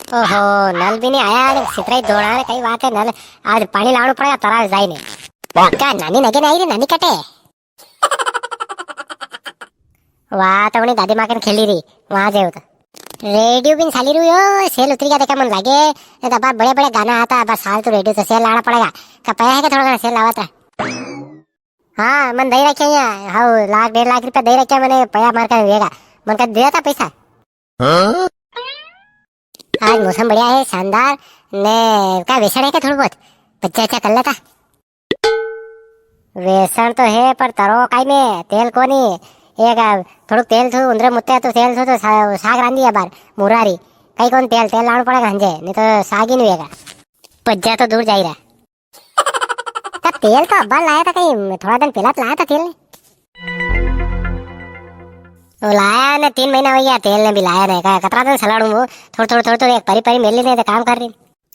ओहो, नल भी नहीं आया। सितराई दौड़ाने कई बात है। नल आज पानी लावणं पड़ेगा तराव जाई ने। क्या नानी नगे नहीं रे, नानी कटे वाह तो अपनी दादी माँ के खेली रही वहां जाओ तो रेडियो भी साली रही हो। सेल उतरी गया देखा मन लागे। ये तो बड़े बड़े गाना आता बस साल तो रेडियो तो सेल लाना पड़ेगा। का पैसा है कि थोड़ा सेल लावा था। हाँ मन दे रखे यहाँ। हाँ 1,00,000 1,50,000 रुपया दे रखे मैंने। पया मार कर देगा मन का दिया था पैसा। आज मौसम बढ़िया है शानदार ने। क्या वेसण है क्या थोड़ा बहुत बच्चा अच्छा कर लेता। वेसण तो है पर तरो काई में तेल कोनी। एक थोड़ा तेल थू उंदरे मुत्ते तो तेल थू तो साग रांधी है बार मुरारी कई कौन तेल तेल लाना पड़ेगा हंजे नहीं तो साग ही नहीं होगा। पज्जा तो दूर जा ही रहा। का तेल तो अब्बा लाया था कहीं थोड़ा दिन पहला तो लाया था तेल ने। वो लाया ने 3 महीना हो गया तेल ने भी लाया नहीं। का कतरा दिन सलाड़ू वो थोड़ा एक परी परी मेली ने तो काम कर रही।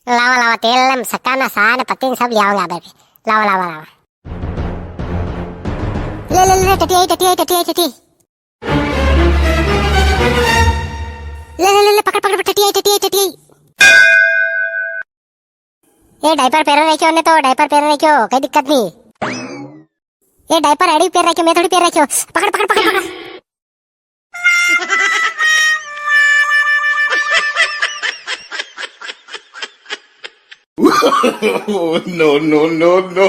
लावा लावा तेल ने सक्का ना सा ने पत्ती सब ले आऊंगा बेबी। लावा लावा लावा ले ले ले टटी टटी ले ले ले पकड़ पकड़ टटी। ये डायपर पहन रखियो ने तो डायपर पहन रखियो कोई दिक्कत नहीं। ये डायपर एडी पहन रखियो मैं थोड़ी पहन रखियो। पकड़ पकड़ पकड़ पकड़ Oh, no, no, no, no.